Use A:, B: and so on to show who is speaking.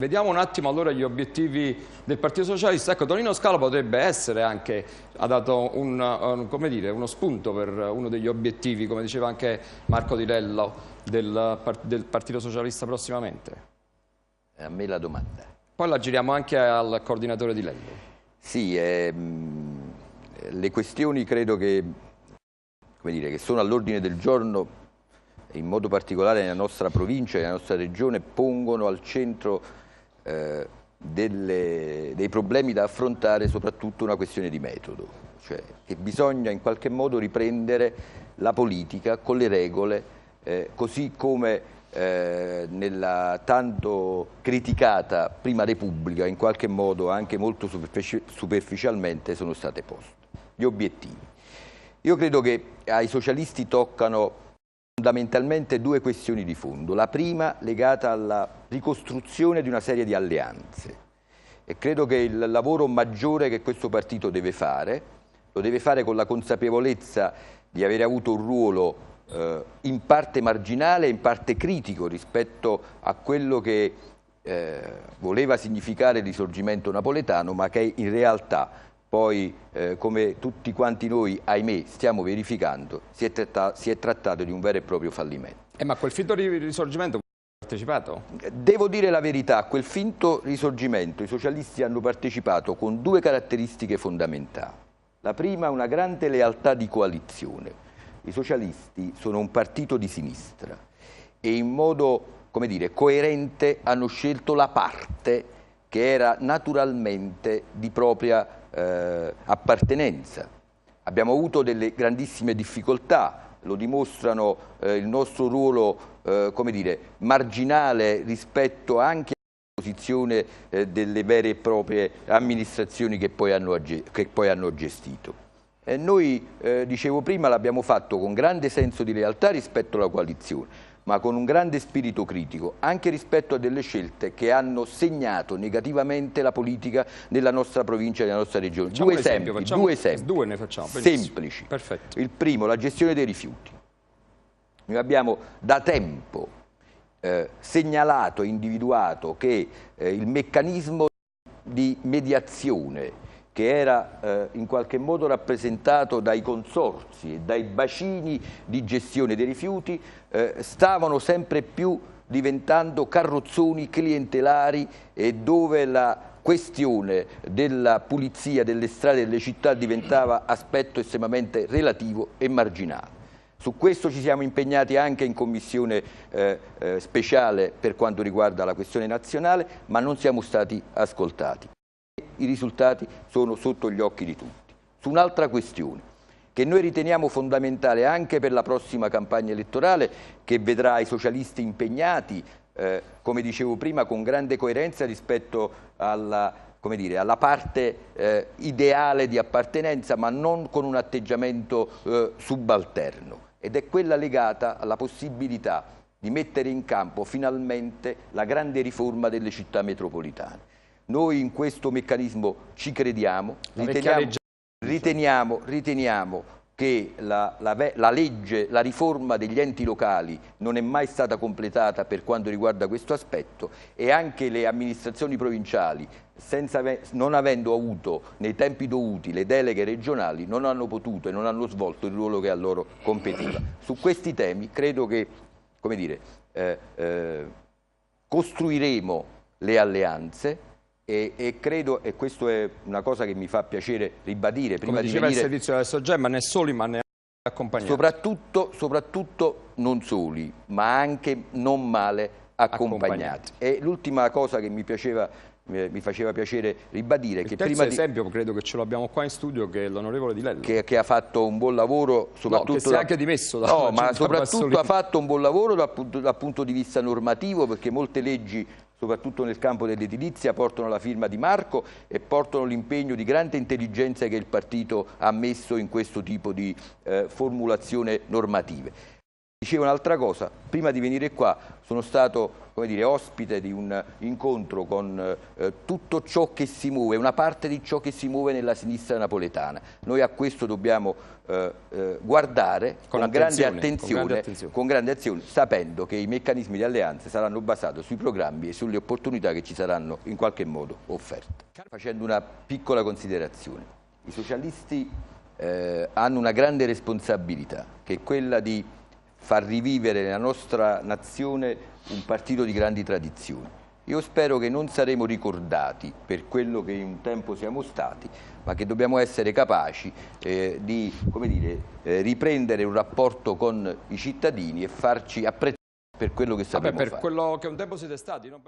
A: Vediamo un attimo allora gli obiettivi del Partito Socialista. Ecco, Tonino Scala potrebbe essere anche, ha dato come dire, uno spunto per uno degli obiettivi, come diceva anche Marco Di Lello, del Partito Socialista prossimamente.
B: A me la domanda.
A: Poi la giriamo anche al coordinatore Di Lello.
B: Sì, le questioni credo che sono all'ordine del giorno, in modo particolare nella nostra provincia e nella nostra regione, pongono al centro dei problemi da affrontare soprattutto una questione di metodo, cioè che bisogna in qualche modo riprendere la politica con le regole, così come nella tanto criticata Prima Repubblica, in qualche modo anche molto superficialmente sono state poste. Gli obiettivi. Io credo che ai socialisti toccano fondamentalmente due questioni di fondo. La prima legata alla ricostruzione di una serie di alleanze, e credo che il lavoro maggiore che questo partito deve fare, lo deve fare con la consapevolezza di avere avuto un ruolo in parte marginale e in parte critico rispetto a quello che voleva significare il risorgimento napoletano, ma che in realtà poi, come tutti quanti noi, ahimè, stiamo verificando, si è trattato di un vero e proprio fallimento.
A: Ma quel finto risorgimento ha partecipato?
B: Devo dire la verità, a quel finto risorgimento i socialisti hanno partecipato con due caratteristiche fondamentali. La prima, una grande lealtà di coalizione. I socialisti sono un partito di sinistra e in modo, come dire, coerente hanno scelto la parte che era naturalmente di propria appartenenza. Abbiamo avuto delle grandissime difficoltà, lo dimostrano il nostro ruolo come dire, marginale rispetto anche alla posizione delle vere e proprie amministrazioni che poi hanno gestito. Noi, dicevo prima, l'abbiamo fatto con grande senso di lealtà rispetto alla coalizione, ma con un grande spirito critico, anche rispetto a delle scelte che hanno segnato negativamente la politica della nostra provincia e della nostra regione. Due esempi,
A: due ne facciamo,
B: semplici.
A: Perfetto.
B: Il primo, la gestione dei rifiuti. Noi abbiamo da tempo segnalato e individuato che il meccanismo di mediazione che era in qualche modo rappresentato dai consorzi e dai bacini di gestione dei rifiuti, stavano sempre più diventando carrozzoni clientelari e dove la questione della pulizia delle strade delle città diventava aspetto estremamente relativo e marginale. Su questo ci siamo impegnati anche in commissione speciale per quanto riguarda la questione nazionale, ma non siamo stati ascoltati. I risultati sono sotto gli occhi di tutti. Su un'altra questione che noi riteniamo fondamentale anche per la prossima campagna elettorale, che vedrà i socialisti impegnati, come dicevo prima, con grande coerenza rispetto alla parte ideale di appartenenza, ma non con un atteggiamento subalterno, ed è quella legata alla possibilità di mettere in campo finalmente la grande riforma delle città metropolitane. Noi in questo meccanismo ci crediamo, riteniamo che la legge, la riforma degli enti locali non è mai stata completata per quanto riguarda questo aspetto, e anche le amministrazioni provinciali, non avendo avuto nei tempi dovuti le deleghe regionali, non hanno potuto e non hanno svolto il ruolo che a loro competeva. Su questi temi credo che, come dire, costruiremo le alleanze. E credo, e questo è una cosa che mi fa piacere ribadire, prima
A: come diceva
B: di venire,
A: il servizio del Soggemma, né soli ma ne accompagnati.
B: Soprattutto non soli, ma anche non male accompagnati. E l'ultima cosa che mi faceva piacere ribadire,
A: il terzo esempio credo che ce l'abbiamo qua in studio, che è l'onorevole Di Lello,
B: che ha fatto un buon lavoro, soprattutto
A: che si è anche dimesso
B: ma soprattutto ha fatto un buon lavoro dal punto di vista normativo, perché molte leggi, soprattutto nel campo dell'edilizia, portano la firma di Marco e portano l'impegno di grande intelligenza che il partito ha messo in questo tipo di formulazione normative. Dicevo un'altra cosa, prima di venire qua sono stato, come dire, ospite di un incontro con tutto ciò che si muove, una parte di ciò che si muove nella sinistra napoletana. Noi a questo dobbiamo guardare con grande attenzione, sapendo che i meccanismi di alleanza saranno basati sui programmi e sulle opportunità che ci saranno in qualche modo offerte. Facendo una piccola considerazione, i socialisti hanno una grande responsabilità, che è quella di far rivivere nella nostra nazione un partito di grandi tradizioni. Io spero che non saremo ricordati per quello che un tempo siamo stati, ma che dobbiamo essere capaci di, come dire, riprendere un rapporto con i cittadini e farci apprezzare per quello che sappiamo fare.
A: Per quello che un tempo siete stati, no?